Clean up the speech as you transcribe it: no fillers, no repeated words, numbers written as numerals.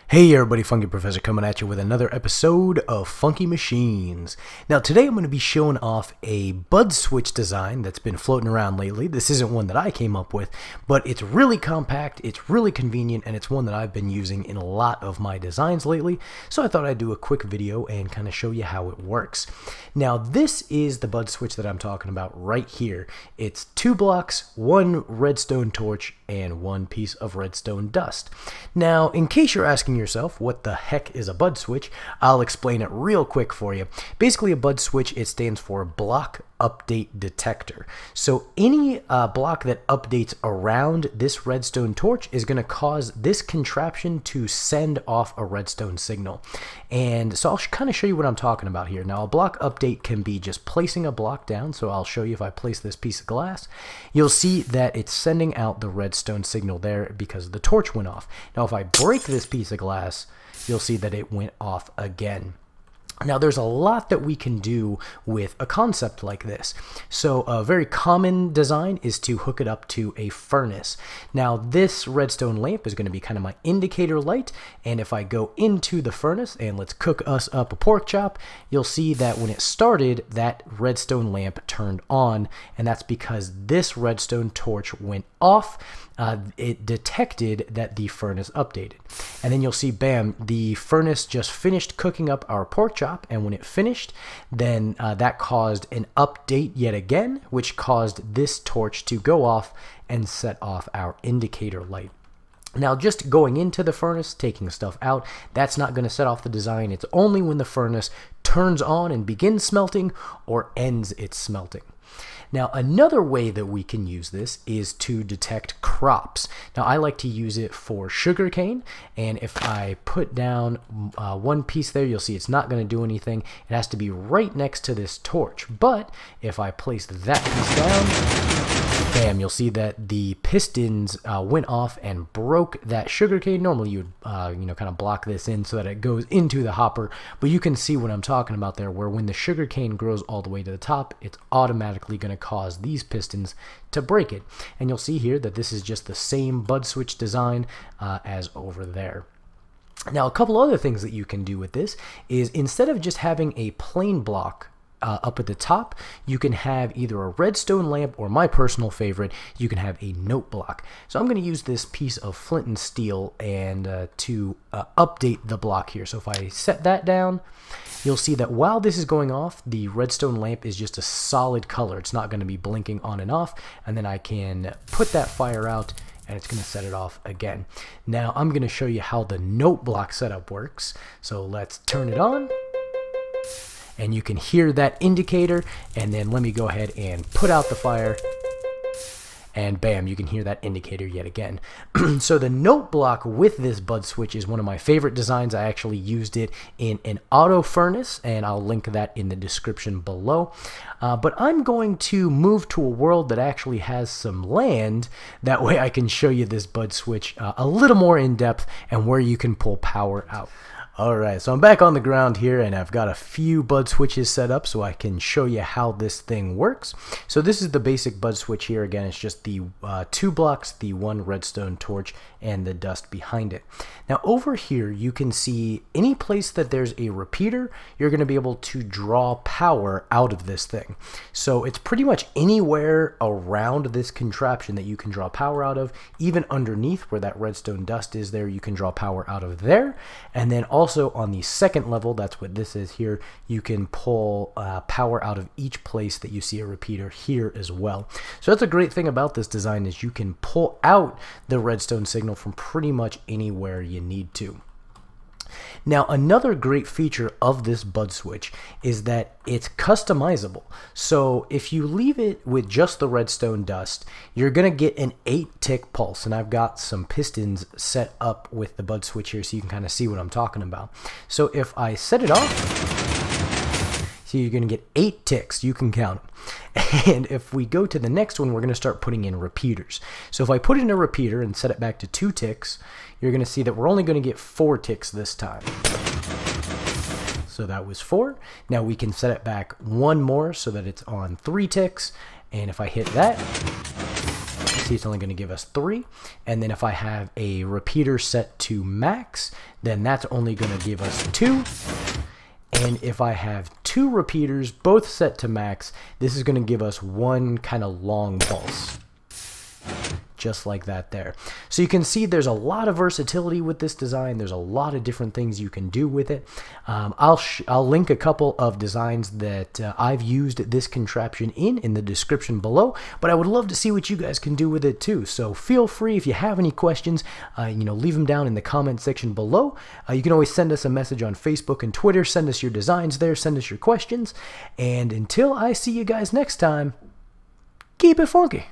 Hey everybody, Funky Professor coming at you with another episode of Funky Machines. Now today I'm going to be showing off a bud switch design that's been floating around lately. This isn't one that I came up with, but it's really compact, it's really convenient, and it's one that I've been using in a lot of my designs lately. So I thought I'd do a quick video and kind of show you how it works. Now this is the bud switch that I'm talking about right here. It's 2 blocks, 1 redstone torch, and 1 piece of redstone dust. Now in case you're asking yourself what the heck is a bud switch, I'll explain it real quick for you. Basically a bud switch, it stands for block update detector. So any block that updates around this redstone torch is going to cause this contraption to send off a redstone signal. And so I'll kind of show you what I'm talking about here. Now a block update can be just placing a block down. So I'll show you if I place this piece of glass, you'll see that it's sending out the redstone signal there because the torch went off. Now if I break this piece of glass, you'll see that it went off again. Now there's a lot that we can do with a concept like this. So a very common design is to hook it up to a furnace. Now this redstone lamp is going to be kind of my indicator light, and if I go into the furnace and let's cook us up a pork chop, you'll see that when it started that redstone lamp turned on, and that's because this redstone torch went off. It detected that the furnace updated, and then you'll see, bam, the furnace just finished cooking up our pork chop, and when it finished, then that caused an update yet again, which caused this torch to go off and set off our indicator light. Now just going into the furnace, taking stuff out, that's not going to set off the design. It's only when the furnace turns on and begins smelting or ends its smelting. Now another way that we can use this is to detect crops. Now I like to use it for sugarcane, and if I put down one piece there, you'll see it's not going to do anything. It has to be right next to this torch. But if I place that piece down, bam, you'll see that the pistons went off and broke that sugarcane. Normally you would kind of block this in so that it goes into the hopper, but you can see what I'm talking about there, where when the sugarcane grows all the way to the top, it's automatically going to cause these pistons to break it. And you'll see here that this is just the same bud switch design as over there. Now a couple other things that you can do with this is, instead of just having a plain block up at the top, you can have either a redstone lamp, or my personal favorite, you can have a note block. So I'm going to use this piece of flint and steel and to update the block here. So if I set that down, you'll see that while this is going off, the redstone lamp is just a solid color. It's not going to be blinking on and off, and then I can put that fire out and it's going to set it off again. Now I'm going to show you how the note block setup works. So let's turn it on, and you can hear that indicator, and then let me go ahead and put out the fire, and bam, you can hear that indicator yet again. So the note block with this bud switch is one of my favorite designs. I actually used it in an auto furnace, and I'll link that in the description below. But I'm going to move to a world that actually has some land. That way I can show you this bud switch a little more in depth and where you can pull power out. Alright, so I'm back on the ground here, and I've got a few bud switches set up so I can show you how this thing works. So this is the basic bud switch here. Again, it's just the 2 blocks, the 1 redstone torch, and the dust behind it. Now over here you can see any place that there's a repeater, you're going to be able to draw power out of this thing. So it's pretty much anywhere around this contraption that you can draw power out of. Even underneath where that redstone dust is there, you can draw power out of there. And then also on the second level, that's what this is here, you can pull power out of each place that you see a repeater here as well. So that's a great thing about this design, is you can pull out the redstone signal from pretty much anywhere you need to. Now another great feature of this bud switch is that it's customizable. So if you leave it with just the redstone dust, you're going to get an 8-tick pulse, and I've got some pistons set up with the bud switch here so you can kind of see what I'm talking about. So if I set it off, so you're going to get 8 ticks, you can count them. And if we go to the next one, we're going to start putting in repeaters. So if I put in a repeater and set it back to 2 ticks, you're going to see that we're only going to get 4 ticks this time. So that was 4. Now we can set it back 1 more so that it's on 3 ticks. And if I hit that, see it's only going to give us 3. And then if I have a repeater set to max, then that's only going to give us 2. And if I have 2 repeaters, both set to max, this is going to give us 1 kind of long pulse. Just like that there. So you can see there's a lot of versatility with this design. There's a lot of different things you can do with it. I'll link a couple of designs that I've used this contraption in the description below, but I would love to see what you guys can do with it too. So feel free, if you have any questions, leave them down in the comment section below. You can always send us a message on Facebook and Twitter. Send us your designs there. Send us your questions. And until I see you guys next time, keep it funky.